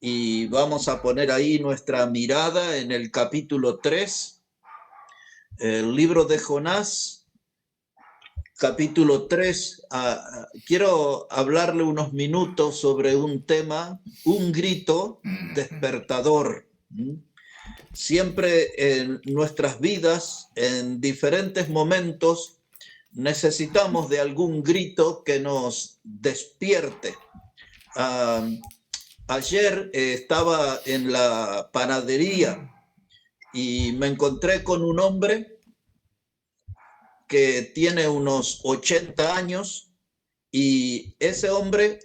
y vamos a poner ahí nuestra mirada en el capítulo 3, el libro de Jonás, capítulo 3. Quiero hablarle unos minutos sobre un tema, un grito despertador. Siempre en nuestras vidas, en diferentes momentos, necesitamos de algún grito que nos despierte. Ayer estaba en la panadería y me encontré con un hombre que tiene unos 80 años y ese hombre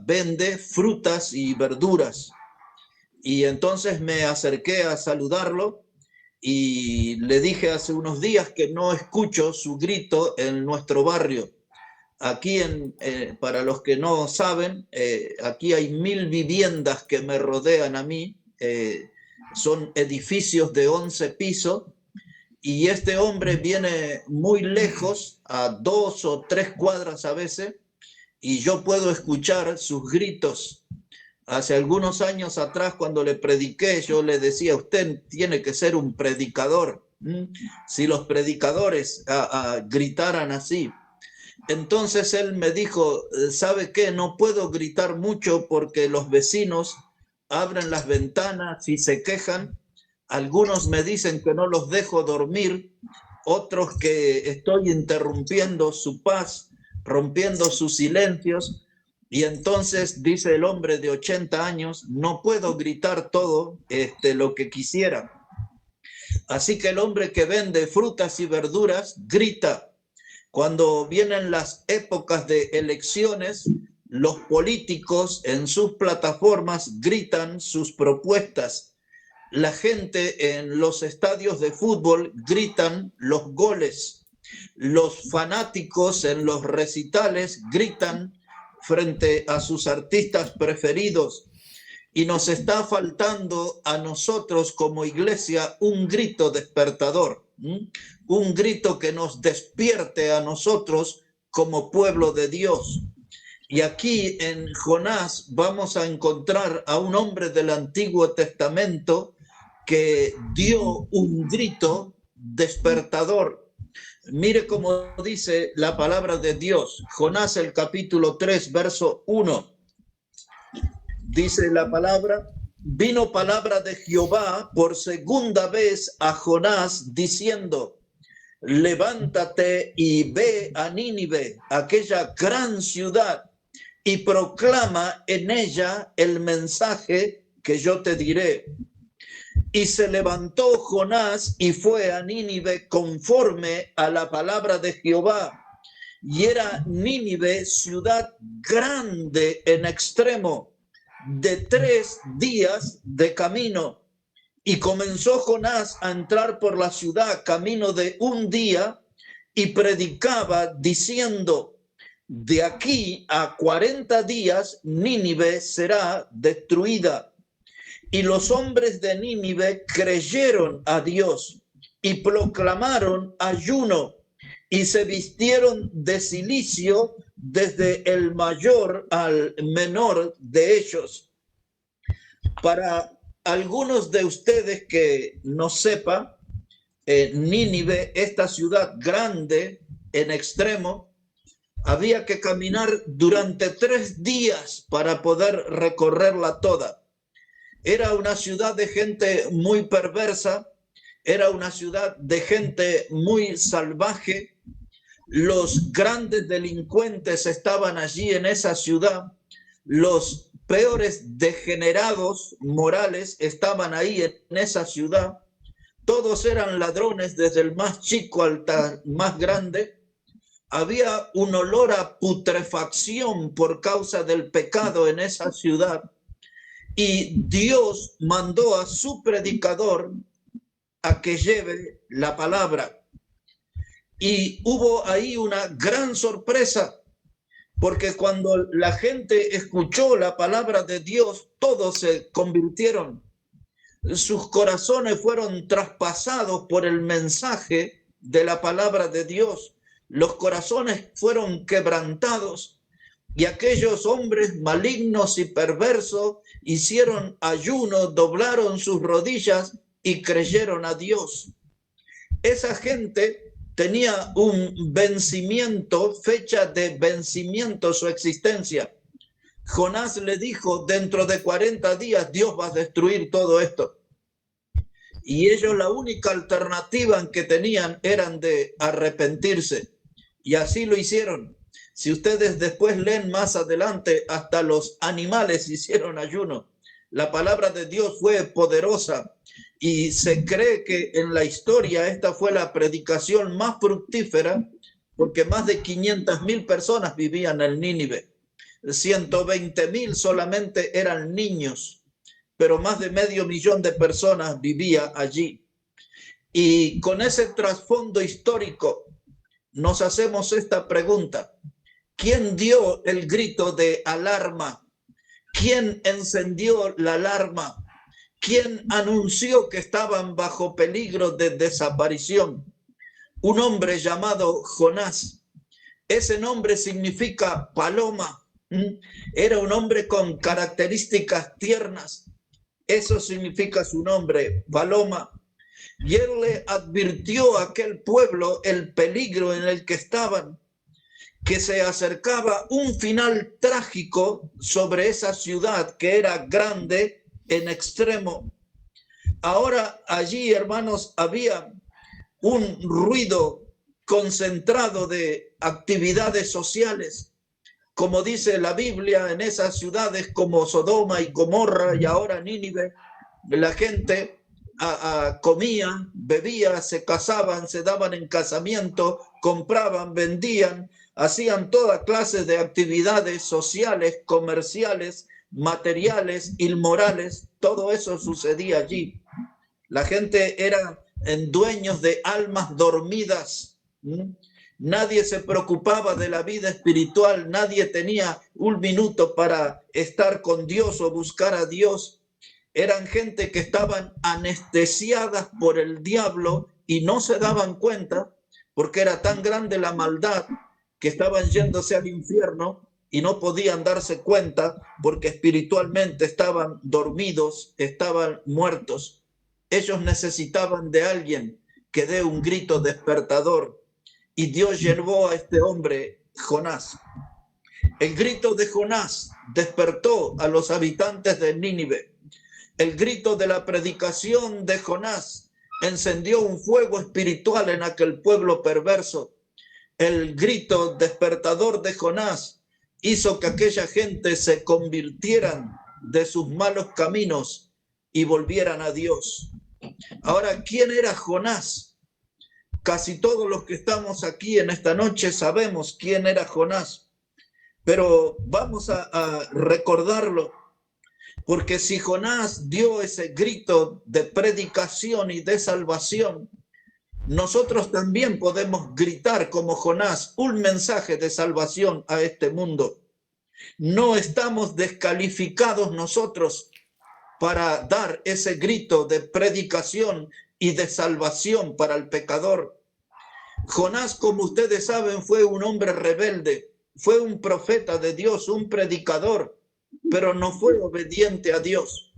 vende frutas y verduras. Y entonces me acerqué a saludarlo y le dije hace unos días que no escucho su grito en nuestro barrio. Aquí, para los que no saben, aquí hay 1000 viviendas que me rodean a mí. Son edificios de 11 pisos y este hombre viene muy lejos, a 2 o 3 cuadras a veces, y yo puedo escuchar sus gritos. Hace algunos años atrás, cuando le prediqué, yo le decía, usted tiene que ser un predicador. Si los predicadores gritaran así. Entonces él me dijo, ¿sabe qué? No puedo gritar mucho porque los vecinos abren las ventanas y se quejan. Algunos me dicen que no los dejo dormir, otros que estoy interrumpiendo su paz, rompiendo sus silencios. Y entonces dice el hombre de 80 años, no puedo gritar todo lo que quisiera. Así que el hombre que vende frutas y verduras grita. Cuando vienen las épocas de elecciones, los políticos en sus plataformas gritan sus propuestas. La gente en los estadios de fútbol gritan los goles. Los fanáticos en los recitales gritan frente a sus artistas preferidos. Y nos está faltando a nosotros como iglesia un grito despertador, un grito que nos despierte a nosotros como pueblo de Dios. Y aquí en Jonás vamos a encontrar a un hombre del Antiguo Testamento que dio un grito despertador. Mire cómo dice la palabra de Dios, Jonás el capítulo 3, verso 1. Dice la palabra, vino palabra de Jehová por segunda vez a Jonás diciendo, levántate y ve a Nínive, aquella gran ciudad, y proclama en ella el mensaje que yo te diré. Y se levantó Jonás y fue a Nínive conforme a la palabra de Jehová. Y era Nínive ciudad grande en extremo, de 3 días de camino. Y comenzó Jonás a entrar por la ciudad camino de 1 día y predicaba diciendo, de aquí a 40 días Nínive será destruida. Y los hombres de Nínive creyeron a Dios y proclamaron ayuno y se vistieron de cilicio desde el mayor al menor de ellos. Para algunos de ustedes que no sepan, Nínive, esta ciudad grande en extremo, había que caminar durante 3 días para poder recorrerla toda. Era una ciudad de gente muy perversa, era una ciudad de gente muy salvaje. Los grandes delincuentes estaban allí en esa ciudad, los peores degenerados morales estaban ahí en esa ciudad, todos eran ladrones desde el más chico al más grande. Había un olor a putrefacción por causa del pecado en esa ciudad y Dios mandó a su predicador a que lleve la palabra. Y hubo ahí una gran sorpresa, porque cuando la gente escuchó la palabra de Dios, todos se convirtieron. Sus corazones fueron traspasados por el mensaje de la palabra de Dios. Los corazones fueron quebrantados Y aquellos hombres malignos y perversos hicieron ayuno, doblaron sus rodillas y creyeron a Dios. Esa gente tenía un vencimiento, fecha de vencimiento su existencia. Jonás le dijo, dentro de 40 días Dios va a destruir todo esto. Y ellos la única alternativa que tenían eran de arrepentirse. Y así lo hicieron. Si ustedes después leen más adelante, hasta los animales hicieron ayuno. La palabra de Dios fue poderosa y se cree que en la historia esta fue la predicación más fructífera porque más de 500,000 personas vivían en Nínive. 120,000 solamente eran niños, pero más de 500,000 de personas vivía allí. Y con ese trasfondo histórico nos hacemos esta pregunta. ¿Quién dio el grito de alarma? ¿Quién encendió la alarma? ¿Quién anunció que estaban bajo peligro de desaparición? Un hombre llamado Jonás. Ese nombre significa paloma. Era un hombre con características tiernas. Eso significa su nombre, paloma. Y él le advirtió a aquel pueblo el peligro en el que estaban, que se acercaba un final trágico sobre esa ciudad que era grande en extremo. Ahora allí, hermanos, había un ruido concentrado de actividades sociales. Como dice la Biblia, en esas ciudades como Sodoma y Gomorra y ahora Nínive, la gente comía, bebía, se casaban, se daban en casamiento, compraban, vendían, hacían toda clase de actividades sociales, comerciales, materiales, inmorales. Todo eso sucedía allí. La gente era dueños de almas dormidas. Nadie se preocupaba de la vida espiritual, nadie tenía un minuto para estar con Dios o buscar a Dios. Eran gente que estaban anestesiadas por el diablo y no se daban cuenta porque era tan grande la maldad que estaban yéndose al infierno y no podían darse cuenta porque espiritualmente estaban dormidos, estaban muertos. Ellos necesitaban de alguien que dé un grito despertador. Y Dios llevó a este hombre, Jonás. El grito de Jonás despertó a los habitantes de Nínive. El grito de la predicación de Jonás encendió un fuego espiritual en aquel pueblo perverso. El grito despertador de Jonás hizo que aquella gente se convirtieran de sus malos caminos y volvieran a Dios. Ahora, ¿quién era Jonás? Casi todos los que estamos aquí en esta noche sabemos quién era Jonás, pero vamos a recordarlo, porque si Jonás dio ese grito de predicación y de salvación, nosotros también podemos gritar como Jonás un mensaje de salvación a este mundo. No estamos descalificados nosotros para dar ese grito de predicación y de salvación para el pecador. Jonás, como ustedes saben, fue un hombre rebelde, fue un profeta de Dios, un predicador, pero no fue obediente a Dios.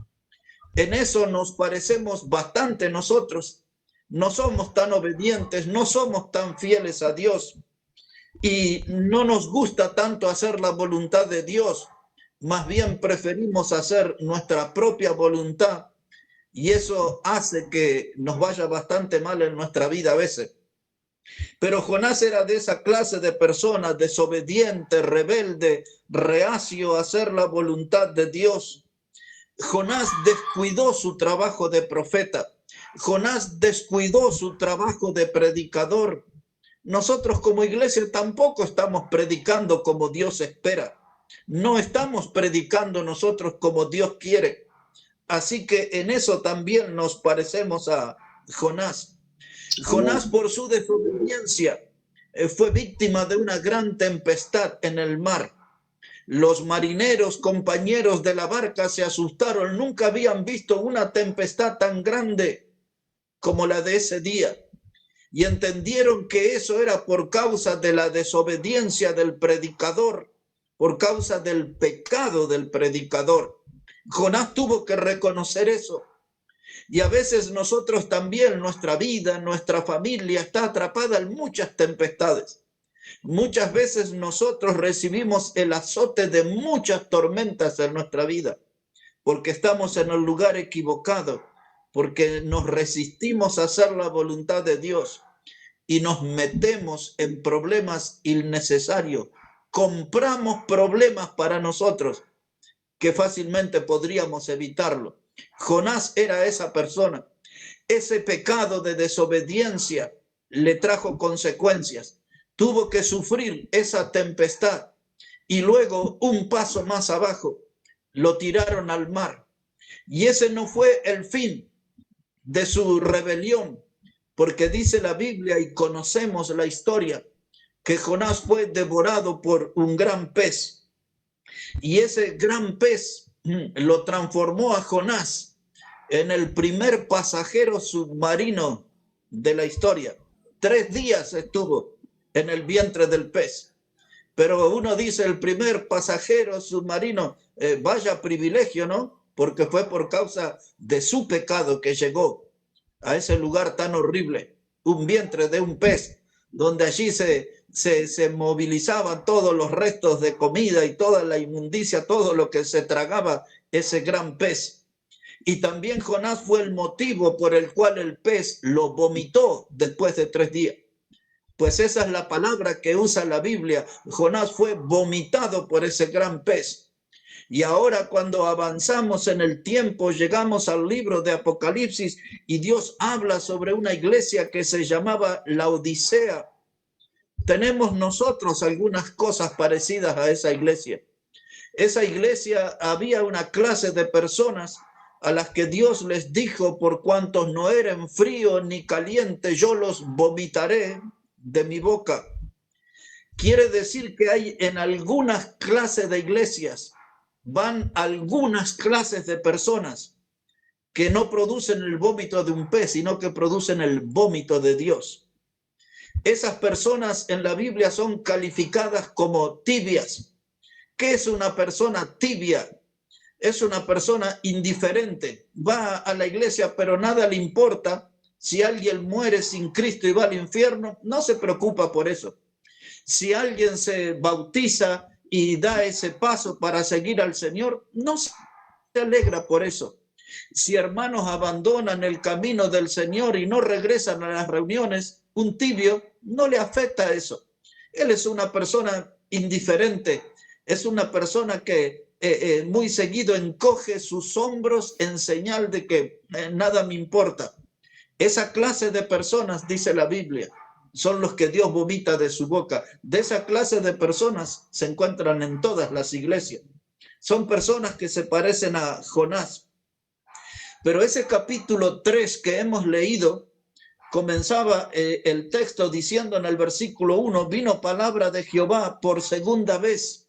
En eso nos parecemos bastante nosotros. No somos tan obedientes, no somos tan fieles a Dios y no nos gusta tanto hacer la voluntad de Dios. Más bien preferimos hacer nuestra propia voluntad y eso hace que nos vaya bastante mal en nuestra vida a veces. Pero Jonás era de esa clase de personas, desobediente, rebelde, reacio a hacer la voluntad de Dios. Jonás descuidó su trabajo de profeta. Jonás descuidó su trabajo de predicador. Nosotros como iglesia tampoco estamos predicando como Dios espera. No estamos predicando nosotros como Dios quiere. Así que en eso también nos parecemos a Jonás. Jonás, por su desobediencia, fue víctima de una gran tempestad en el mar. Los marineros, compañeros de la barca, se asustaron. Nunca habían visto una tempestad tan grande como la de ese día. Y entendieron que eso era por causa de la desobediencia del predicador. por causa del pecado del predicador. Jonás tuvo que reconocer eso. Y a veces nosotros también, nuestra vida, nuestra familia está atrapada en muchas tempestades. Muchas veces nosotros recibimos el azote de muchas tormentas en nuestra vida, porque estamos en el lugar equivocado, porque nos resistimos a hacer la voluntad de Dios y nos metemos en problemas innecesarios. Compramos problemas para nosotros que fácilmente podríamos evitarlo. Jonás era esa persona. Ese pecado de desobediencia le trajo consecuencias. Tuvo que sufrir esa tempestad y luego un paso más abajo lo tiraron al mar. Y ese no fue el fin de su rebelión, porque dice la Biblia y conocemos la historia que Jonás fue devorado por un gran pez. Y ese gran pez lo transformó a Jonás en el primer pasajero submarino de la historia. 3 días estuvo en el vientre del pez. Pero uno dice, el primer pasajero submarino, vaya privilegio, ¿no? Porque fue por causa de su pecado que llegó a ese lugar tan horrible, un vientre de un pez, donde allí se movilizaban todos los restos de comida y toda la inmundicia, todo lo que se tragaba ese gran pez. Y también Jonás fue el motivo por el cual el pez lo vomitó después de 3 días. Pues esa es la palabra que usa la Biblia. Jonás fue vomitado por ese gran pez. Y ahora cuando avanzamos en el tiempo, llegamos al libro de Apocalipsis y Dios habla sobre una iglesia que se llamaba la Odisea. Tenemos nosotros algunas cosas parecidas a esa iglesia. Esa iglesia había una clase de personas a las que Dios les dijo, por cuantos no eran frío ni caliente, yo los vomitaré de mi boca. Quiere decir que hay en algunas clases de iglesias, van algunas clases de personas que no producen el vómito de un pez, sino que producen el vómito de Dios. Esas personas en la Biblia son calificadas como tibias. ¿Qué es una persona tibia? Es una persona indiferente. Va a la iglesia, pero nada le importa. Si alguien muere sin Cristo y va al infierno, no se preocupa por eso. Si alguien se bautiza y da ese paso para seguir al Señor, no se alegra por eso. Si hermanos abandonan el camino del Señor y no regresan a las reuniones, un tibio no le afecta eso. Él es una persona indiferente, es una persona que muy seguido encoge sus hombros en señal de que nada me importa. Esa clase de personas, dice la Biblia, son los que Dios vomita de su boca. De esa clase de personas se encuentran en todas las iglesias. Son personas que se parecen a Jonás. Pero ese capítulo 3 que hemos leído, comenzaba el texto diciendo en el versículo 1, vino palabra de Jehová por segunda vez.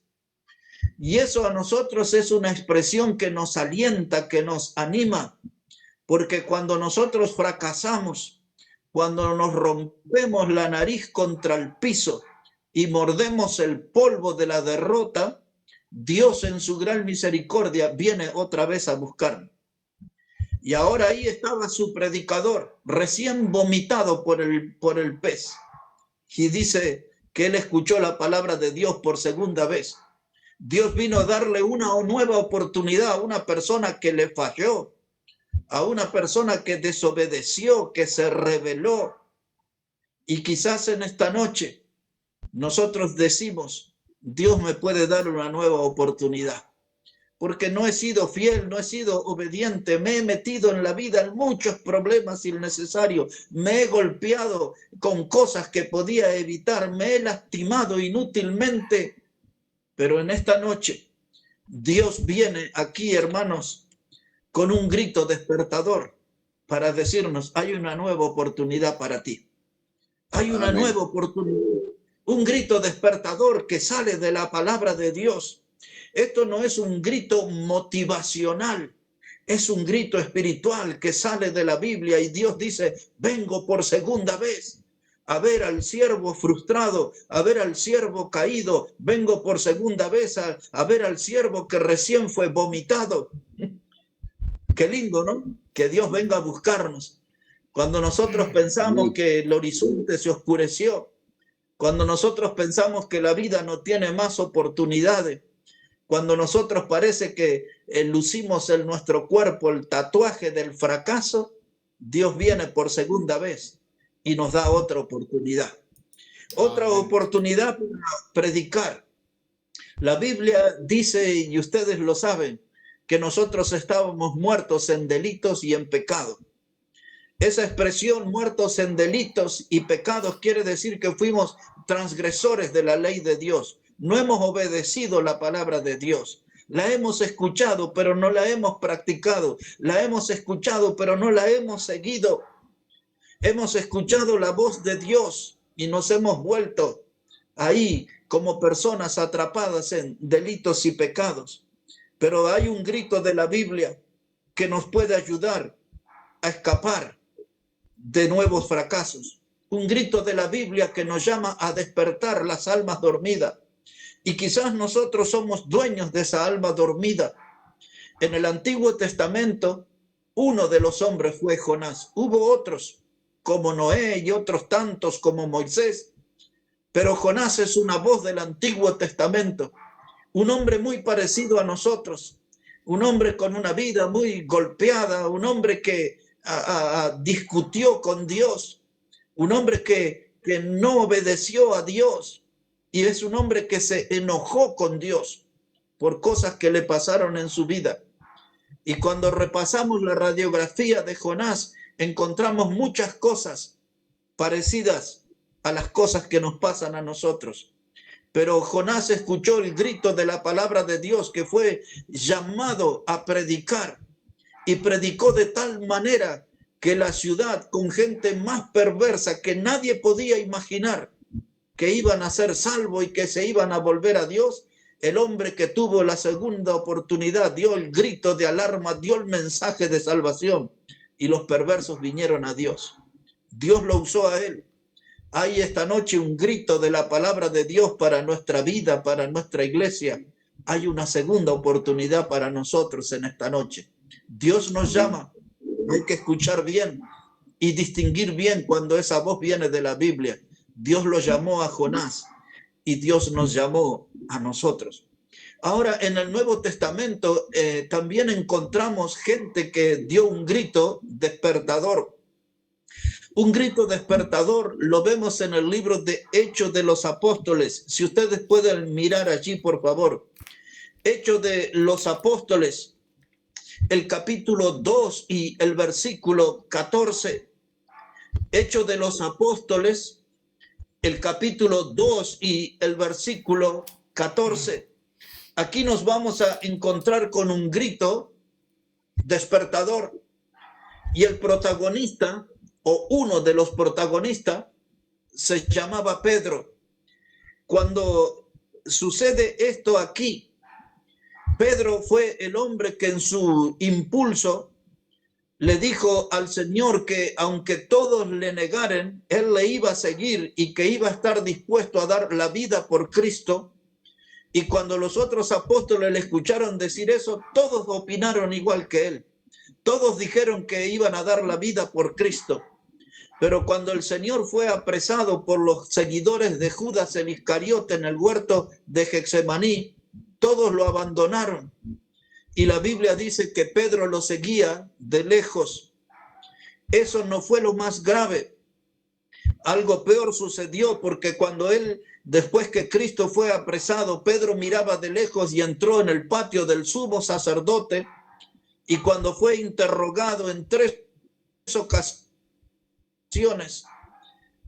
Y eso a nosotros es una expresión que nos alienta, que nos anima. Porque cuando nosotros fracasamos, cuando nos rompemos la nariz contra el piso y mordemos el polvo de la derrota, Dios en su gran misericordia viene otra vez a buscarnos. Y ahora ahí estaba su predicador, recién vomitado por el pez. Y dice que él escuchó la palabra de Dios por segunda vez. Dios vino a darle una nueva oportunidad a una persona que le falló, a una persona que desobedeció, que se rebeló. Y quizás en esta noche nosotros decimos, Dios me puede dar una nueva oportunidad, porque no he sido fiel, no he sido obediente, me he metido en la vida en muchos problemas innecesarios, me he golpeado con cosas que podía evitar, me he lastimado inútilmente, pero en esta noche Dios viene aquí, hermanos, con un grito despertador para decirnos, hay una nueva oportunidad para ti. Hay una nueva oportunidad, un grito despertador que sale de la palabra de Dios. Esto no es un grito motivacional, es un grito espiritual que sale de la Biblia y Dios dice, vengo por segunda vez a ver al siervo frustrado, a ver al siervo caído, vengo por segunda vez a ver al siervo que recién fue vomitado. Qué lindo, ¿no? Que Dios venga a buscarnos. Cuando nosotros pensamos que el horizonte se oscureció, cuando nosotros pensamos que la vida no tiene más oportunidades, cuando nosotros parece que lucimos en nuestro cuerpo el tatuaje del fracaso, Dios viene por segunda vez y nos da otra oportunidad. Otra oportunidad para predicar. La Biblia dice, y ustedes lo saben, que nosotros estábamos muertos en delitos y en pecados. Esa expresión, muertos en delitos y pecados, quiere decir que fuimos transgresores de la ley de Dios. No hemos obedecido la palabra de Dios. La hemos escuchado, pero no la hemos practicado. La hemos escuchado, pero no la hemos seguido. Hemos escuchado la voz de Dios y nos hemos vuelto ahí como personas atrapadas en delitos y pecados. Pero hay un grito de la Biblia que nos puede ayudar a escapar de nuevos fracasos. Un grito de la Biblia que nos llama a despertar las almas dormidas. Y quizás nosotros somos dueños de esa alma dormida. En el Antiguo Testamento, uno de los hombres fue Jonás. Hubo otros, como Noé y otros tantos como Moisés. Pero Jonás es una voz del Antiguo Testamento. Un hombre muy parecido a nosotros. Un hombre con una vida muy golpeada. Un hombre que discutió con Dios, un hombre que no obedeció a Dios, y es un hombre que se enojó con Dios por cosas que le pasaron en su vida. Y cuando repasamos la radiografía de Jonás, encontramos muchas cosas parecidas a las cosas que nos pasan a nosotros. Pero Jonás escuchó el grito de la palabra de Dios, que fue llamado a predicar. Y predicó de tal manera que la ciudad, con gente más perversa que nadie podía imaginar que iban a ser salvos y que se iban a volver a Dios, el hombre que tuvo la segunda oportunidad dio el grito de alarma, dio el mensaje de salvación, y los perversos vinieron a Dios. Dios lo usó a él. Hay esta noche un grito de la palabra de Dios para nuestra vida, para nuestra iglesia. Hay una segunda oportunidad para nosotros en esta noche. Dios nos llama, hay que escuchar bien y distinguir bien cuando esa voz viene de la Biblia. Dios lo llamó a Jonás y Dios nos llamó a nosotros. Ahora, en el Nuevo Testamento también encontramos gente que dio un grito despertador. Un grito despertador lo vemos en el libro de Hechos de los Apóstoles. Si ustedes pueden mirar allí, por favor. Hechos de los Apóstoles, el capítulo 2 y el versículo 14. Hechos de los Apóstoles, el capítulo 2 y el versículo 14. Aquí nos vamos a encontrar con un grito despertador, y el protagonista, o uno de los protagonistas, se llamaba Pedro. Cuando sucede esto aquí, Pedro fue el hombre que en su impulso le dijo al Señor que aunque todos le negaren, él le iba a seguir y que iba a estar dispuesto a dar la vida por Cristo. Y cuando los otros apóstoles le escucharon decir eso, todos opinaron igual que él. Todos dijeron que iban a dar la vida por Cristo. Pero cuando el Señor fue apresado por los seguidores de Judas el Iscariote en el huerto de Getsemaní, todos lo abandonaron. Y la Biblia dice que Pedro lo seguía de lejos. Eso no fue lo más grave. Algo peor sucedió, porque cuando después que Cristo fue apresado, Pedro miraba de lejos y entró en el patio del sumo sacerdote, y cuando fue interrogado en 3 ocasiones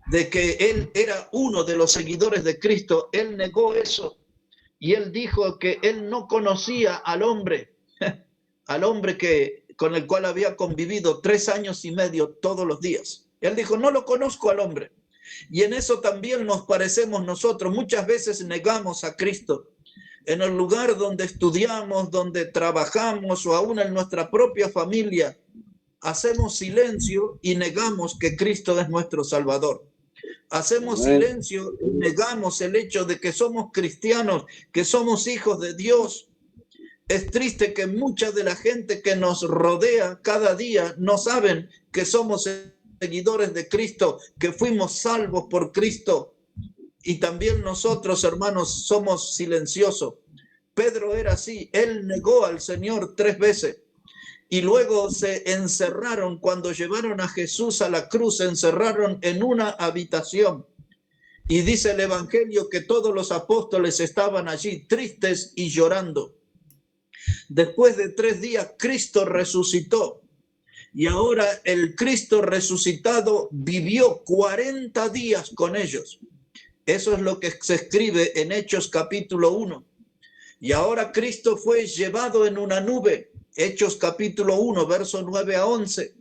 de que él era uno de los seguidores de Cristo, él negó eso, y él dijo que él no conocía al hombre con el cual había convivido 3 años y medio todos los días. Él dijo, no lo conozco al hombre. Y en eso también nos parecemos nosotros. Muchas veces negamos a Cristo. En el lugar donde estudiamos, donde trabajamos, o aún en nuestra propia familia, hacemos silencio y negamos que Cristo es nuestro Salvador. Hacemos silencio y negamos el hecho de que somos cristianos, que somos hijos de Dios. Es triste que mucha de la gente que nos rodea cada día no saben que somos seguidores de Cristo, que fuimos salvos por Cristo. Y también nosotros, hermanos, somos silenciosos. Pedro era así, él negó al Señor 3 veces. Y luego se encerraron, cuando llevaron a Jesús a la cruz, se encerraron en una habitación. Y dice el Evangelio que todos los apóstoles estaban allí tristes y llorando. Después de 3 días, Cristo resucitó. Y ahora el Cristo resucitado vivió 40 días con ellos. Eso es lo que se escribe en Hechos capítulo 1. Y ahora Cristo fue llevado en una nube. Hechos capítulo 1, verso 9 a 11.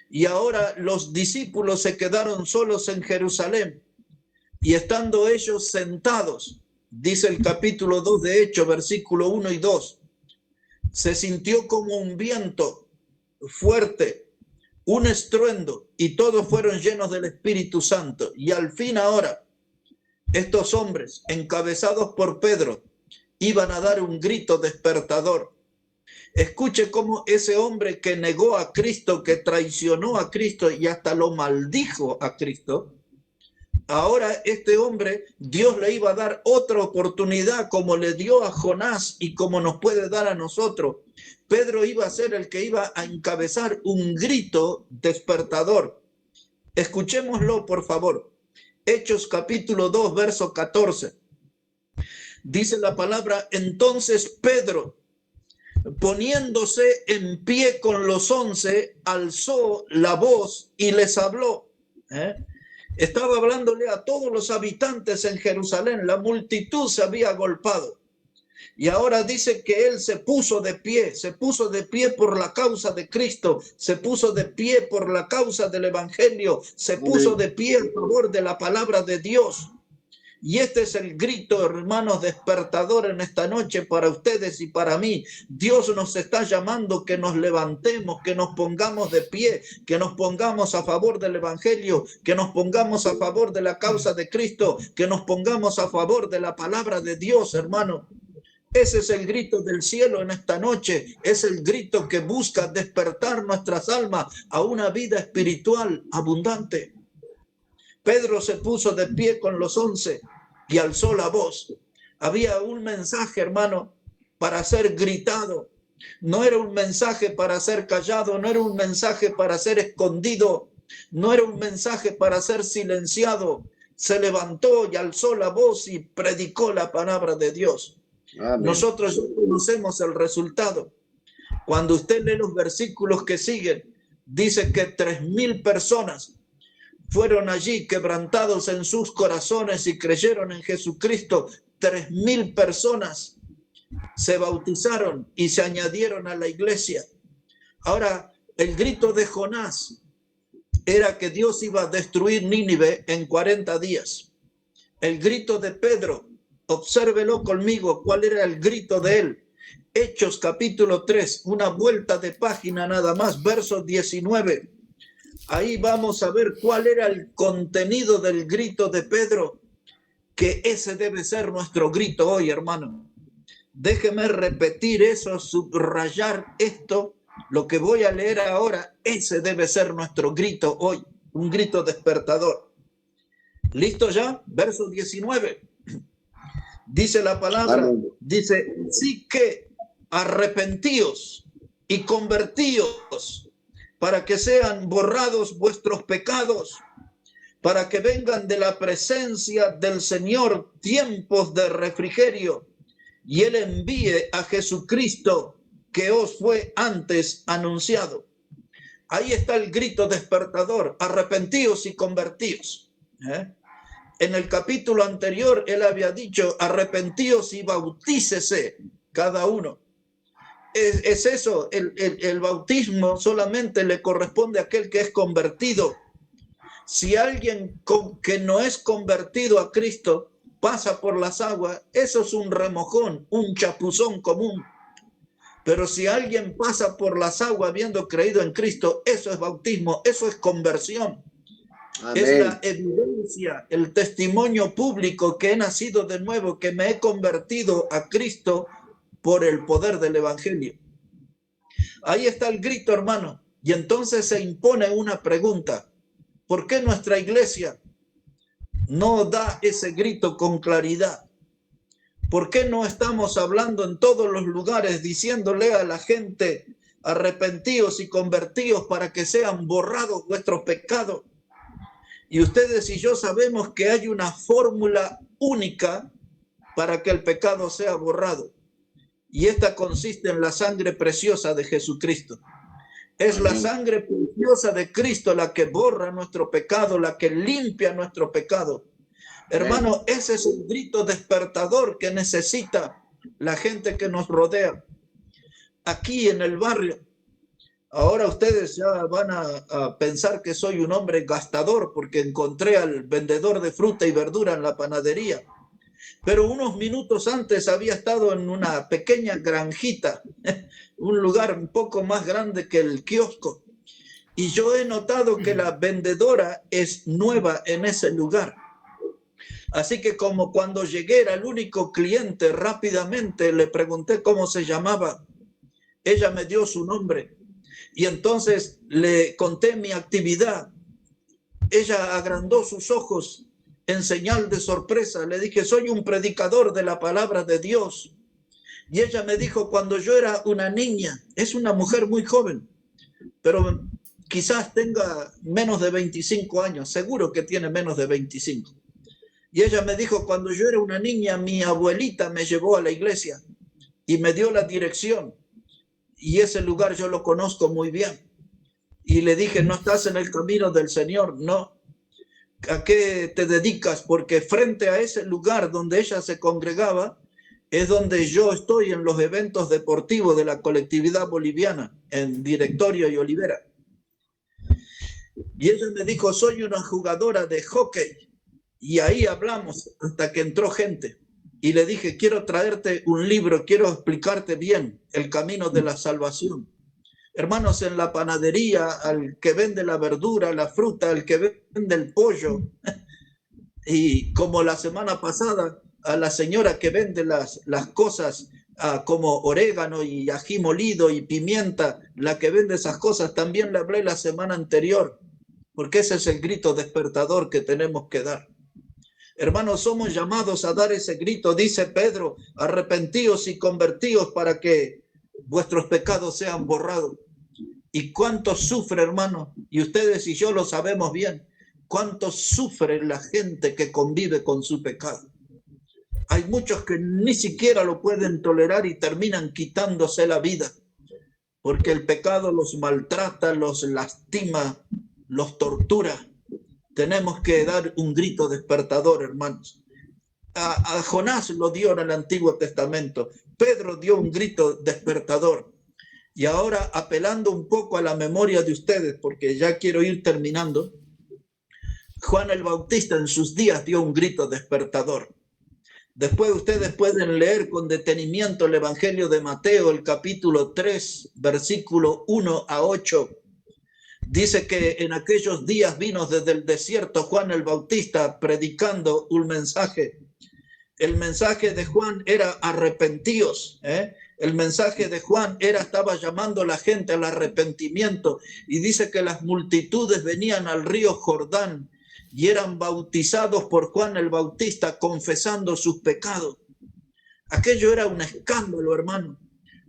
Y ahora los discípulos se quedaron solos en Jerusalén. Y estando ellos sentados, dice el capítulo 2 de Hechos, versículo 1 y 2, se sintió como un viento fuerte, un estruendo, y todos fueron llenos del Espíritu Santo. Y al fin ahora, estos hombres, encabezados por Pedro, iban a dar un grito despertador. Escuche cómo ese hombre que negó a Cristo, que traicionó a Cristo y hasta lo maldijo a Cristo, ahora este hombre, Dios le iba a dar otra oportunidad como le dio a Jonás y como nos puede dar a nosotros. Pedro iba a ser el que iba a encabezar un grito despertador. Escuchémoslo, por favor. Hechos capítulo 2, verso 14. Dice la palabra: entonces Pedro, poniéndose en pie con los 11, alzó la voz y les habló. Estaba hablándole a todos los habitantes en Jerusalén. La multitud se había agolpado. Y ahora dice que él se puso de pie por la causa de Cristo, se puso de pie por la causa del Evangelio, se puso de pie a favor de la palabra de Dios. Y este es el grito, hermanos, despertador en esta noche para ustedes y para mí. Dios nos está llamando que nos levantemos, que nos pongamos de pie, que nos pongamos a favor del Evangelio, que nos pongamos a favor de la causa de Cristo, que nos pongamos a favor de la palabra de Dios, hermano. Ese es el grito del cielo en esta noche. Es el grito que busca despertar nuestras almas a una vida espiritual abundante. Pedro se puso de pie con los 11 y alzó la voz. Había un mensaje, hermano, para ser gritado. No era un mensaje para ser callado, no era un mensaje para ser escondido, no era un mensaje para ser silenciado. Se levantó y alzó la voz y predicó la palabra de Dios. Amén. Nosotros ya conocemos el resultado. Cuando usted lee los versículos que siguen, dice que 3,000 personas fueron allí quebrantados en sus corazones y creyeron en Jesucristo. 3,000 personas se bautizaron y se añadieron a la iglesia. Ahora, el grito de Jonás era que Dios iba a destruir Nínive en 40 días. El grito de Pedro, obsérvelo conmigo, ¿cuál era el grito de él? Hechos capítulo 3, una vuelta de página nada más, verso 19. Ahí vamos a ver cuál era el contenido del grito de Pedro, que ese debe ser nuestro grito hoy, hermano. Déjeme repetir eso, subrayar esto, lo que voy a leer ahora, ese debe ser nuestro grito hoy, un grito despertador. ¿Listo ya? Verso 19. Dice la palabra, dice, sí que arrepentíos y convertíos para que sean borrados vuestros pecados, para que vengan de la presencia del Señor tiempos de refrigerio, y Él envíe a Jesucristo que os fue antes anunciado. Ahí está el grito despertador: arrepentíos y convertíos. En el capítulo anterior Él había dicho: arrepentíos y bautícese cada uno. Es eso, el bautismo solamente le corresponde a aquel que es convertido. Si alguien que no es convertido a Cristo pasa por las aguas, eso es un remojón, un chapuzón común. Pero si alguien pasa por las aguas habiendo creído en Cristo, eso es bautismo, eso es conversión. Es Amén. la evidencia, el testimonio público que he nacido de nuevo, que me he convertido a Cristo por el poder del Evangelio. Ahí está el grito, hermano. Y entonces se impone una pregunta. ¿Por qué nuestra iglesia no da ese grito con claridad? ¿Por qué no estamos hablando en todos los lugares diciéndole a la gente, arrepentíos y convertíos para que sean borrados vuestros pecados? Y ustedes y yo sabemos que hay una fórmula única para que el pecado sea borrado. Y esta consiste en la sangre preciosa de Jesucristo. Es la sangre preciosa de Cristo la que borra nuestro pecado, la que limpia nuestro pecado. Hermano, ese es un grito despertador que necesita la gente que nos rodea. Aquí en el barrio, ahora ustedes ya van a pensar que soy un hombre gastador porque encontré al vendedor de fruta y verdura en la panadería. Pero unos minutos antes había estado en una pequeña granjita, un lugar un poco más grande que el kiosco. Y yo he notado que la vendedora es nueva en ese lugar. Así que como cuando llegué era el único cliente, rápidamente le pregunté cómo se llamaba. Ella me dio su nombre y entonces le conté mi actividad. Ella agrandó sus ojos en señal de sorpresa. Le dije, soy un predicador de la palabra de Dios. Y ella me dijo, cuando yo era una niña, es una mujer muy joven, pero quizás tenga menos de 25 años, seguro que tiene menos de 25. Y ella me dijo, cuando yo era una niña, mi abuelita me llevó a la iglesia y me dio la dirección. Y ese lugar yo lo conozco muy bien. Y le dije, ¿no estás en el camino del Señor? No. ¿A qué te dedicas? Porque frente a ese lugar donde ella se congregaba, es donde yo estoy en los eventos deportivos de la colectividad boliviana, en Directorio y Olivera. Y ella me dijo, soy una jugadora de hockey. Y ahí hablamos hasta que entró gente. Y le dije, quiero traerte un libro, quiero explicarte bien el camino de la salvación. Hermanos, en la panadería, al que vende la verdura, la fruta, al que vende el pollo, y como la semana pasada, a la señora que vende las cosas como orégano y ají molido y pimienta, la que vende esas cosas, también le hablé la semana anterior, porque ese es el grito despertador que tenemos que dar. Hermanos, somos llamados a dar ese grito, dice Pedro, arrepentíos y convertíos para que vuestros pecados sean borrados. ¿Y cuánto sufre, hermano? Y ustedes y yo lo sabemos bien. ¿Cuánto sufre la gente que convive con su pecado? Hay muchos que ni siquiera lo pueden tolerar y terminan quitándose la vida, porque el pecado los maltrata, los lastima, los tortura. Tenemos que dar un grito despertador, hermanos. A Jonás lo dio en el Antiguo Testamento. Pedro dio un grito despertador. Y ahora, apelando un poco a la memoria de ustedes, porque ya quiero ir terminando, Juan el Bautista en sus días dio un grito despertador. Después ustedes pueden leer con detenimiento el Evangelio de Mateo, el capítulo 3, versículo 1 a 8. Dice que en aquellos días vino desde el desierto Juan el Bautista predicando un mensaje. El mensaje de Juan era arrepentíos, El mensaje de Juan estaba llamando a la gente al arrepentimiento, y dice que las multitudes venían al río Jordán y eran bautizados por Juan el Bautista confesando sus pecados. Aquello era un escándalo, hermano.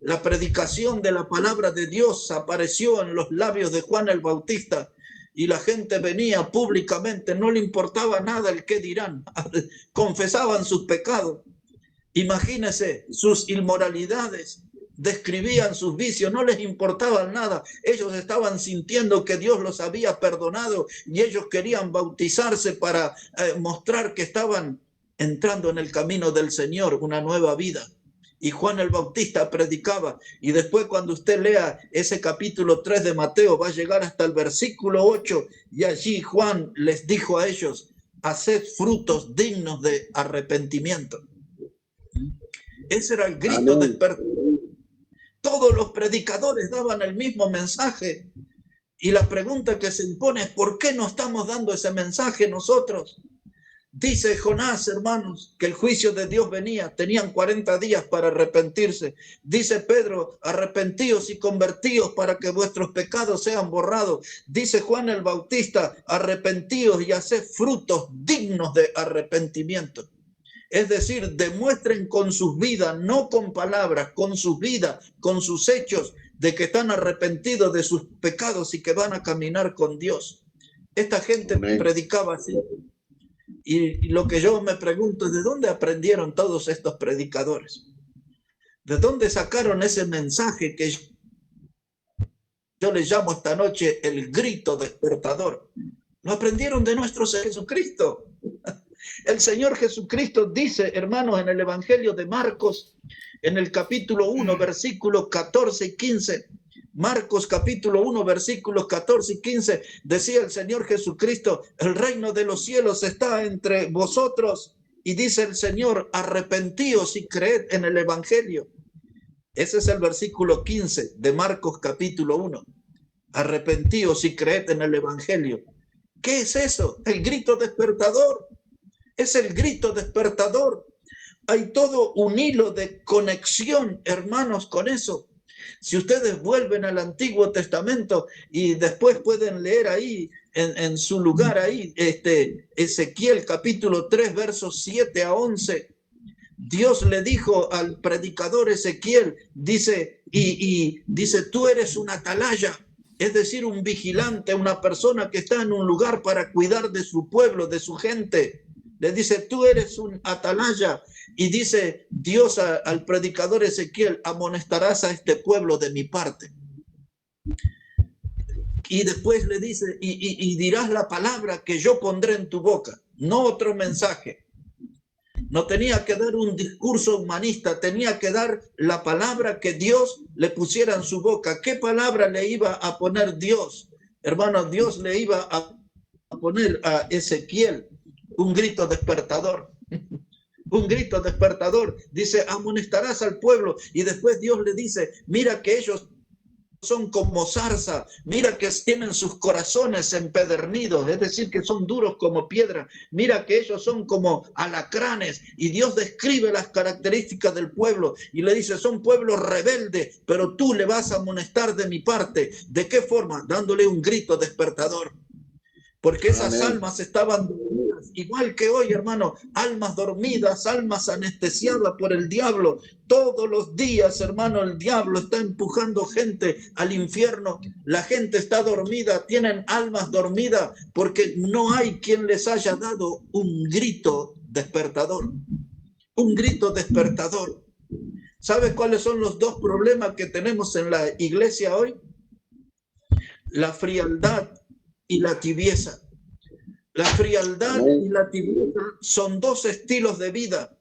La predicación de la palabra de Dios apareció en los labios de Juan el Bautista y la gente venía públicamente, no le importaba nada el qué dirán, confesaban sus pecados. Imagínense sus inmoralidades, describían sus vicios, no les importaba nada. Ellos estaban sintiendo que Dios los había perdonado y ellos querían bautizarse para mostrar que estaban entrando en el camino del Señor, una nueva vida. Y Juan el Bautista predicaba, y después cuando usted lea ese capítulo 3 de Mateo va a llegar hasta el versículo 8, y allí Juan les dijo a ellos, haced frutos dignos de arrepentimiento. Ese era el grito despertador. Todos los predicadores daban el mismo mensaje Y la pregunta que se impone es, ¿por qué no estamos dando ese mensaje nosotros? Dice Jonás, hermanos, que el juicio de Dios venía, tenían 40 días para arrepentirse. Dice Pedro, arrepentíos y convertíos para que vuestros pecados sean borrados. Dice Juan el Bautista, arrepentíos y haced frutos dignos de arrepentimiento. Es decir, demuestren con sus vidas, no con palabras, con sus vidas, con sus hechos, de que están arrepentidos de sus pecados y que van a caminar con Dios. Esta gente predicaba así. Y lo que yo me pregunto es, ¿de dónde aprendieron todos estos predicadores? ¿De dónde sacaron ese mensaje que yo les llamo esta noche el grito despertador? Lo aprendieron de nuestro Señor Jesucristo. El Señor Jesucristo dice, hermanos, en el Evangelio de Marcos, en el capítulo 1, versículos 14 y 15, Marcos capítulo 1, versículos 14 y 15, decía el Señor Jesucristo, el reino de los cielos está entre vosotros, y dice el Señor, arrepentíos y creed en el Evangelio. Ese es el versículo 15 de Marcos capítulo 1. Arrepentíos y creed en el Evangelio. ¿Qué es eso? El grito despertador. Es el grito despertador. Hay todo un hilo de conexión, hermanos, con eso. Si ustedes vuelven al Antiguo Testamento y después pueden leer ahí, en su lugar ahí, Ezequiel capítulo 3, versos 7 a 11, Dios le dijo al predicador Ezequiel, dice, dice, tú eres un atalaya, es decir, un vigilante, una persona que está en un lugar para cuidar de su pueblo, de su gente. Le dice, tú eres un atalaya. Y dice Dios al predicador Ezequiel, amonestarás a este pueblo de mi parte. Y después le dice, y dirás la palabra que yo pondré en tu boca, no otro mensaje. No tenía que dar un discurso humanista, tenía que dar la palabra que Dios le pusiera en su boca. ¿Qué palabra le iba a poner Dios? Hermano, Dios le iba a poner a Ezequiel un grito despertador. Un grito despertador. Dice, amonestarás al pueblo. Y después Dios le dice, mira que ellos son como zarza, mira que tienen sus corazones empedernidos, es decir, que son duros como piedra, mira que ellos son como alacranes, y Dios describe las características del pueblo, y le dice, son pueblos rebeldes, pero tú le vas a amonestar de mi parte. ¿De qué forma? Dándole un grito despertador. Porque esas almas estaban dormidas, igual que hoy, hermano, almas dormidas, almas anestesiadas por el diablo. Todos los días, hermano, el diablo está empujando gente al infierno. La gente está dormida, tienen almas dormidas, porque no hay quien les haya dado un grito despertador. Un grito despertador. ¿Sabes cuáles son los dos problemas que tenemos en la iglesia hoy? La frialdad y la tibieza. La frialdad y la tibieza son dos estilos de vida,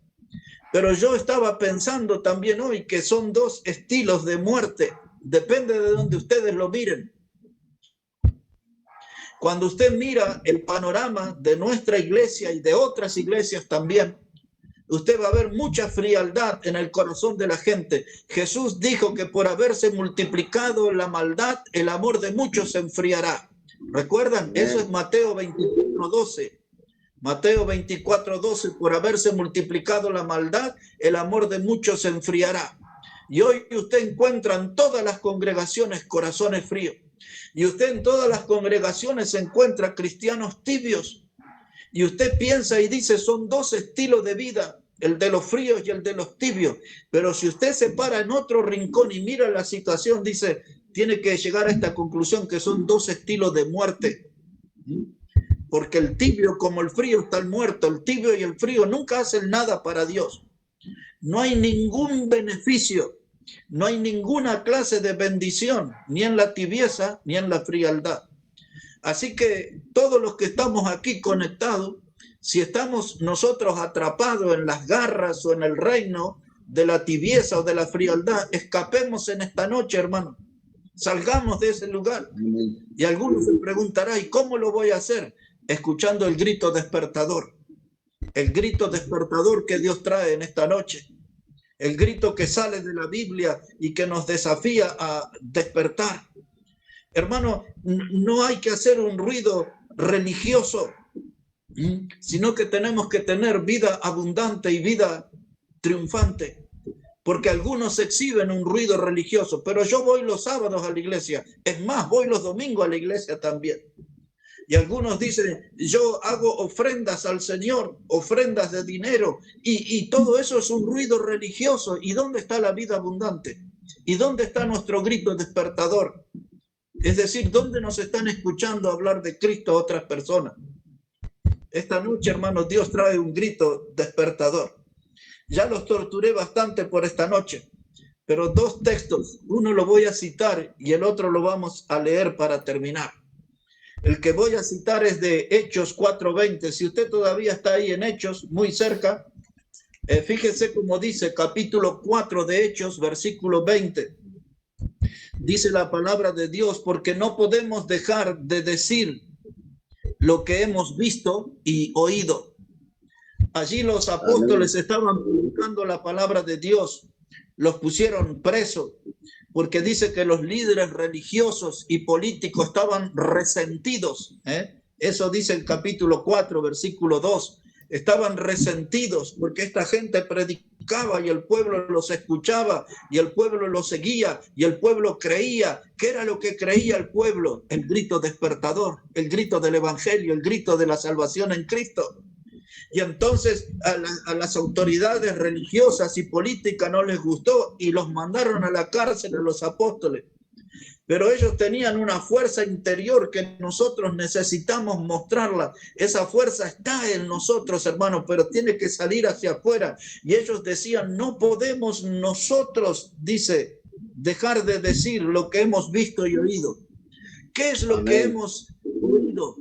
pero yo estaba pensando también hoy que son dos estilos de muerte, depende de donde ustedes lo miren. Cuando usted mira el panorama de nuestra iglesia y de otras iglesias también, usted va a ver mucha frialdad en el corazón de la gente. Jesús dijo que por haberse multiplicado la maldad, el amor de muchos se enfriará. ¿Recuerdan? Eso es Mateo 24:12. Mateo 24:12, por haberse multiplicado la maldad, el amor de muchos se enfriará. Y hoy usted encuentra en todas las congregaciones corazones fríos. Y usted en todas las congregaciones encuentra cristianos tibios. Y usted piensa y dice, son dos estilos de vida, el de los fríos y el de los tibios. Pero si usted se para en otro rincón y mira la situación, dice, tiene que llegar a esta conclusión que son dos estilos de muerte. Porque el tibio como el frío está muerto. El tibio y el frío nunca hacen nada para Dios. No hay ningún beneficio, no hay ninguna clase de bendición, ni en la tibieza ni en la frialdad. Así que todos los que estamos aquí conectados, si estamos nosotros atrapados en las garras o en el reino de la tibieza o de la frialdad, escapemos en esta noche, hermano. Salgamos de ese lugar. Y algunos se preguntarán, ¿y cómo lo voy a hacer? Escuchando el grito despertador. El grito despertador que Dios trae en esta noche. El grito que sale de la Biblia y que nos desafía a despertar. Hermano, no hay que hacer un ruido religioso, sino que tenemos que tener vida abundante y vida triunfante. Porque algunos exhiben un ruido religioso, pero yo voy los sábados a la iglesia. Es más, voy los domingos a la iglesia también. Y algunos dicen, yo hago ofrendas al Señor, ofrendas de dinero, y todo eso es un ruido religioso. ¿Y dónde está la vida abundante? ¿Y dónde está nuestro grito despertador? Es decir, ¿dónde nos están escuchando hablar de Cristo a otras personas? Esta noche, hermanos, Dios trae un grito despertador. Ya los torturé bastante por esta noche, pero dos textos, uno lo voy a citar y el otro lo vamos a leer para terminar. El que voy a citar es de Hechos 4:20. Si usted todavía está ahí en Hechos, muy cerca, fíjese cómo dice capítulo 4 de Hechos, versículo 20. Dice la palabra de Dios, porque no podemos dejar de decir lo que hemos visto y oído. Allí los apóstoles estaban predicando la palabra de Dios, los pusieron presos, porque dice que los líderes religiosos y políticos estaban resentidos. Eso dice el capítulo 4, versículo 2. Estaban resentidos porque esta gente predicaba y el pueblo los escuchaba y el pueblo los seguía y el pueblo creía. ¿Qué era lo que creía el pueblo? El grito despertador, el grito del evangelio, el grito de la salvación en Cristo. Y entonces a las autoridades religiosas y políticas no les gustó y los mandaron a la cárcel a los apóstoles. Pero ellos tenían una fuerza interior que nosotros necesitamos mostrarla. Esa fuerza está en nosotros, hermanos, pero tiene que salir hacia afuera. Y ellos decían, no podemos nosotros, dice, dejar de decir lo que hemos visto y oído. ¿Qué es lo que hemos oído?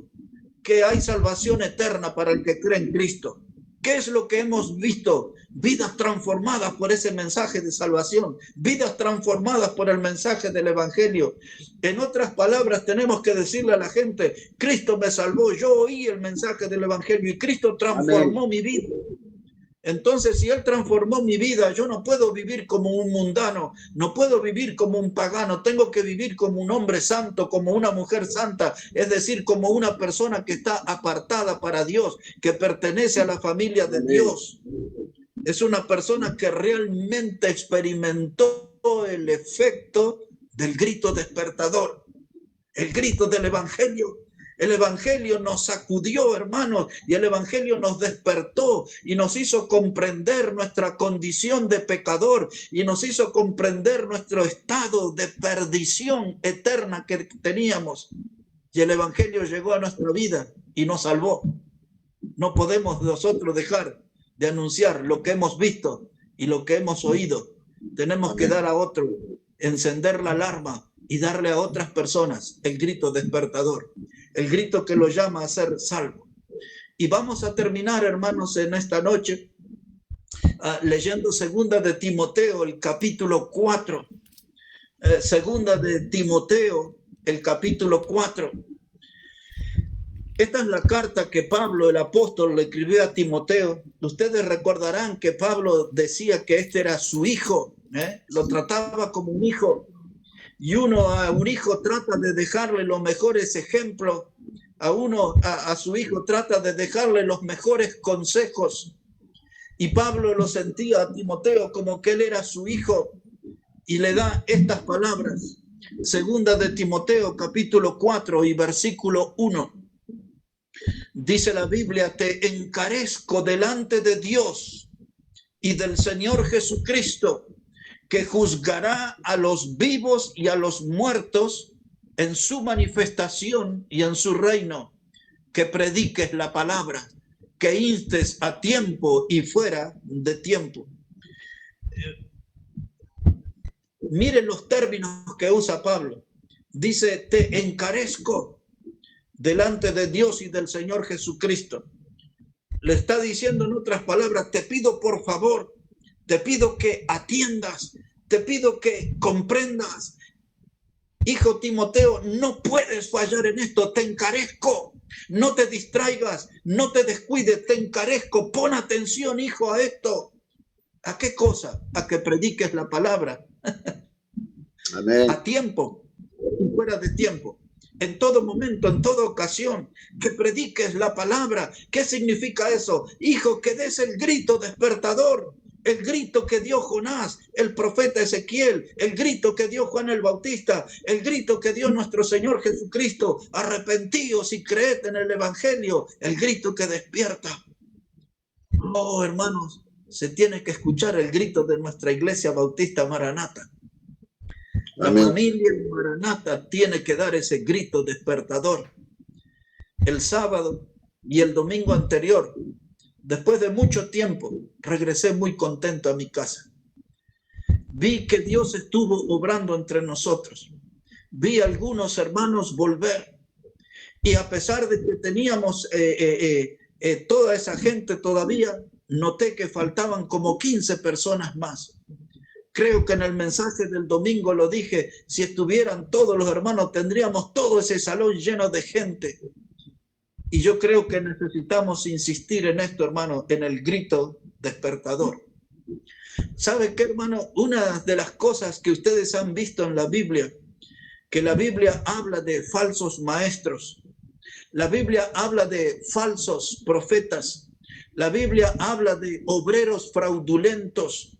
Que hay salvación eterna para el que cree en Cristo. ¿Qué es lo que hemos visto? Vidas transformadas por ese mensaje de salvación, vidas transformadas por el mensaje del evangelio. En otras palabras, tenemos que decirle a la gente, Cristo me salvó, yo oí el mensaje del evangelio y Cristo transformó mi vida. Entonces, si Él transformó mi vida, yo no puedo vivir como un mundano, no puedo vivir como un pagano, tengo que vivir como un hombre santo, como una mujer santa, es decir, como una persona que está apartada para Dios, que pertenece a la familia de Dios. Es una persona que realmente experimentó el efecto del grito despertador, el grito del evangelio. El evangelio nos sacudió, hermanos, y el evangelio nos despertó y nos hizo comprender nuestra condición de pecador y nos hizo comprender nuestro estado de perdición eterna que teníamos. Y el evangelio llegó a nuestra vida y nos salvó. No podemos nosotros dejar de anunciar lo que hemos visto y lo que hemos oído. Tenemos que dar a otro, encender la alarma y darle a otras personas el grito despertador, el grito que lo llama a ser salvo. Y vamos a terminar, hermanos, en esta noche leyendo segunda de Timoteo, el capítulo 4. Segunda de Timoteo, el capítulo 4. Esta es la carta que Pablo, el apóstol, le escribió a Timoteo. Ustedes recordarán que Pablo decía que este era su hijo, lo trataba como un hijo. Y a un hijo trata de dejarle los mejores ejemplos, a su hijo trata de dejarle los mejores consejos. Y Pablo lo sentía a Timoteo como que él era su hijo y le da estas palabras. Segunda de Timoteo, capítulo 4 y versículo 1. Dice la Biblia, te encarezco delante de Dios y del Señor Jesucristo, que juzgará a los vivos y a los muertos en su manifestación y en su reino, que prediques la palabra, que instes a tiempo y fuera de tiempo. Miren los términos que usa Pablo. Dice, te encarezco delante de Dios y del Señor Jesucristo. Le está diciendo en otras palabras, te pido por favor, te pido que atiendas, te pido que comprendas. Hijo Timoteo, no puedes fallar en esto, te encarezco. No te distraigas, no te descuides, te encarezco. Pon atención, hijo, a esto. ¿A qué cosa? A que prediques la palabra. Amén. A tiempo. fuera de tiempo, en todo momento, en toda ocasión, que prediques la palabra. ¿Qué significa eso? Hijo, que des el grito despertador, el grito que dio Jonás, el profeta Ezequiel, el grito que dio Juan el Bautista, el grito que dio nuestro Señor Jesucristo: arrepentíos y creed en el Evangelio, el grito que despierta. Oh, hermanos, se tiene que escuchar el grito de nuestra Iglesia Bautista Maranata. La familia Maranata tiene que dar ese grito despertador. El sábado y el domingo anterior, después de mucho tiempo, regresé muy contento a mi casa. Vi que Dios estuvo obrando entre nosotros. Vi a algunos hermanos volver. Y a pesar de que teníamos toda esa gente todavía, noté que faltaban como 15 personas más. Creo que en el mensaje del domingo lo dije: si estuvieran todos los hermanos, tendríamos todo ese salón lleno de gente. Y yo creo que necesitamos insistir en esto, hermano, en el grito despertador. ¿Sabe qué, hermano? Una de las cosas que ustedes han visto en la Biblia, que la Biblia habla de falsos maestros, la Biblia habla de falsos profetas, la Biblia habla de obreros fraudulentos,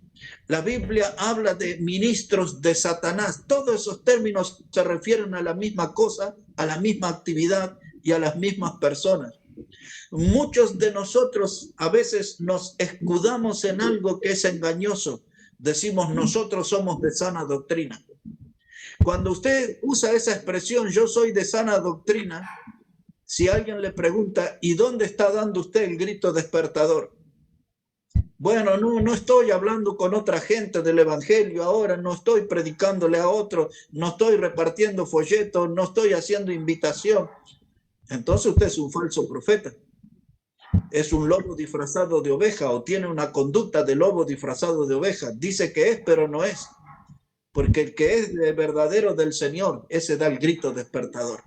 la Biblia habla de ministros de Satanás. Todos esos términos se refieren a la misma cosa, a la misma actividad y a las mismas personas. Muchos de nosotros a veces nos escudamos en algo que es engañoso. Decimos: nosotros somos de sana doctrina. Cuando usted usa esa expresión, yo soy de sana doctrina, si alguien le pregunta: ¿y dónde está dando usted el grito despertador? Bueno, no estoy hablando con otra gente del Evangelio ahora, no estoy predicándole a otro, no estoy repartiendo folletos, no estoy haciendo invitación. Entonces usted es un falso profeta. Es un lobo disfrazado de oveja, o tiene una conducta de lobo disfrazado de oveja. Dice que es, pero no es. Porque el que es de verdadero del Señor, ese da el grito despertador.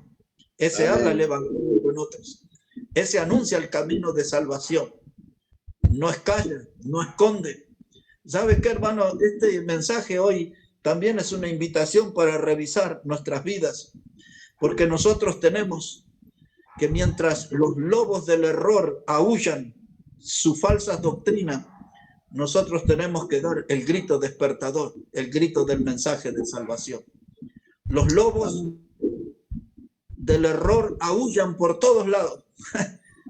Ese habla el Evangelio con otros. Ese anuncia el camino de salvación. No escalla, no esconde. ¿Sabe qué, hermano? Este mensaje hoy también es una invitación para revisar nuestras vidas, porque nosotros tenemos que, mientras los lobos del error aúllan su falsa doctrina, nosotros tenemos que dar el grito despertador, el grito del mensaje de salvación. Los lobos del error aúllan por todos lados,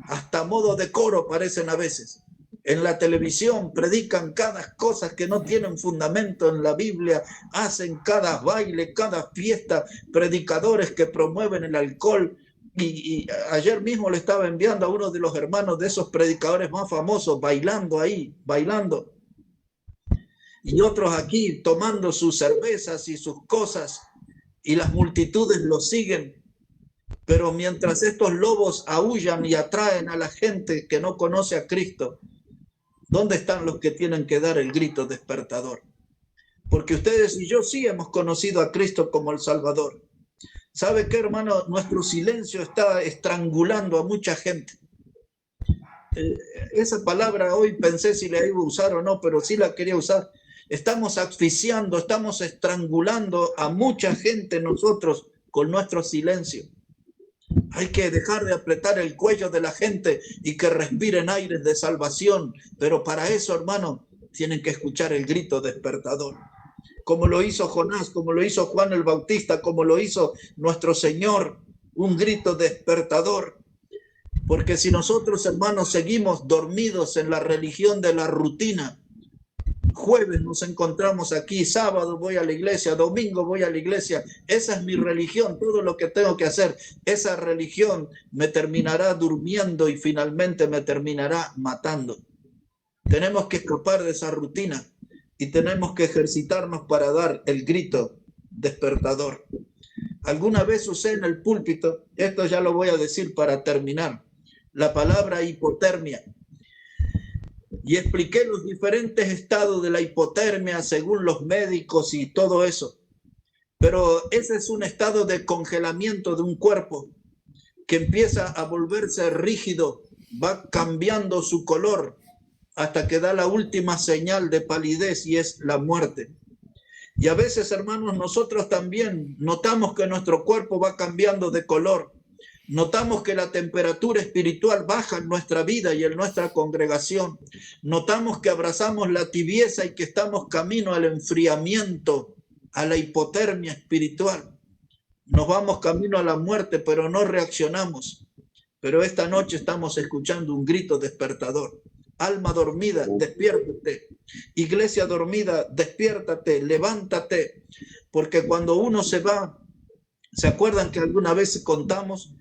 hasta modo de coro parecen a veces. En la televisión predican cada cosa que no tienen fundamento en la Biblia, hacen cada baile, cada fiesta, predicadores que promueven el alcohol. Y ayer mismo le estaba enviando a uno de los hermanos de esos predicadores más famosos, bailando ahí, bailando. Y otros aquí tomando sus cervezas y sus cosas, y las multitudes los siguen. Pero mientras estos lobos aúllan y atraen a la gente que no conoce a Cristo, ¿dónde están los que tienen que dar el grito despertador? Porque ustedes y yo sí hemos conocido a Cristo como el Salvador. ¿Sabe qué, hermano? Nuestro silencio está estrangulando a mucha gente. Esa palabra hoy pensé si la iba a usar o no, pero sí la quería usar. Estamos asfixiando, estamos estrangulando a mucha gente nosotros con nuestro silencio. Hay que dejar de apretar el cuello de la gente y que respiren aires de salvación. Pero para eso, hermano, tienen que escuchar el grito despertador. Como lo hizo Jonás, como lo hizo Juan el Bautista, como lo hizo nuestro Señor, un grito despertador. Porque si nosotros, hermanos, seguimos dormidos en la religión de la rutina, jueves nos encontramos aquí, sábado voy a la iglesia, domingo voy a la iglesia, esa es mi religión, todo lo que tengo que hacer, esa religión me terminará durmiendo y finalmente me terminará matando. Tenemos que escapar de esa rutina y tenemos que ejercitarnos para dar el grito despertador. Alguna vez usé en el púlpito, esto ya lo voy a decir para terminar, la palabra hipotermia. Y expliqué los diferentes estados de la hipotermia según los médicos y todo eso. Pero ese es un estado de congelamiento de un cuerpo que empieza a volverse rígido, va cambiando su color hasta que da la última señal de palidez, y es la muerte. Y a veces, hermanos, nosotros también notamos que nuestro cuerpo va cambiando de color. Notamos que la temperatura espiritual baja en nuestra vida y en nuestra congregación. Notamos que abrazamos la tibieza y que estamos camino al enfriamiento, a la hipotermia espiritual. Nos vamos camino a la muerte, pero no reaccionamos. Pero esta noche estamos escuchando un grito despertador. Alma dormida, despiértate. Iglesia dormida, despiértate, levántate. Porque cuando uno se va, ¿se acuerdan que alguna vez contamos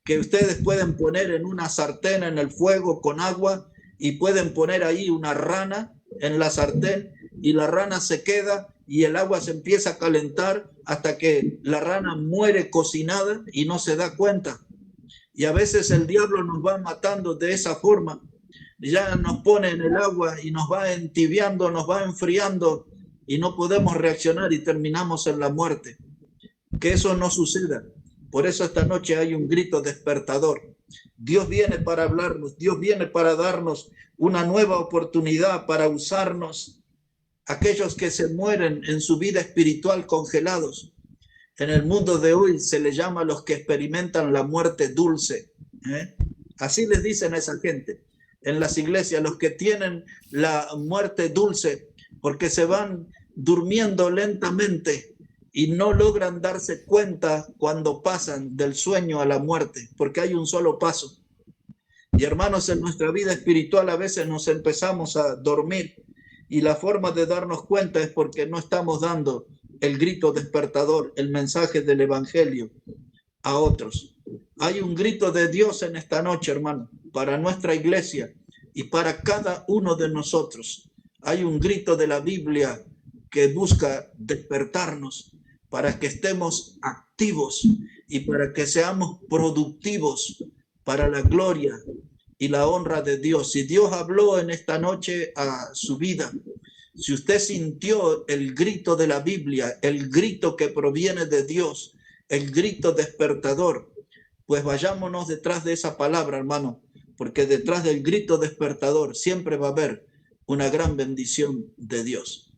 que ustedes pueden poner en una sartén en el fuego con agua y pueden poner ahí una rana en la sartén y la rana se queda y el agua se empieza a calentar hasta que la rana muere cocinada y no se da cuenta? Y a veces el diablo nos va matando de esa forma. Ya nos pone en el agua y nos va entibiando, nos va enfriando y no podemos reaccionar y terminamos en la muerte. Que eso no suceda. Por eso esta noche hay un grito despertador. Dios viene para hablarnos, Dios viene para darnos una nueva oportunidad, para usarnos. Aquellos que se mueren en su vida espiritual congelados. En el mundo de hoy se les llama a los que experimentan la muerte dulce. Así les dicen a esa gente en las iglesias, los que tienen la muerte dulce, porque se van durmiendo lentamente y no logran darse cuenta cuando pasan del sueño a la muerte, porque hay un solo paso. Y hermanos, en nuestra vida espiritual a veces nos empezamos a dormir y la forma de darnos cuenta es porque no estamos dando el grito despertador, el mensaje del evangelio a otros. Hay un grito de Dios en esta noche, hermano, para nuestra iglesia y para cada uno de nosotros. Hay un grito de la Biblia que busca despertarnos para que estemos activos y para que seamos productivos para la gloria y la honra de Dios. Si Dios habló en esta noche a su vida, si usted sintió el grito de la Biblia, el grito que proviene de Dios, el grito despertador, pues vayámonos detrás de esa palabra, hermano, porque detrás del grito despertador siempre va a haber una gran bendición de Dios.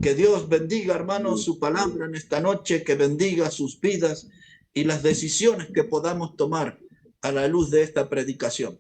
Que Dios bendiga, hermanos, su palabra en esta noche, que bendiga sus vidas y las decisiones que podamos tomar a la luz de esta predicación.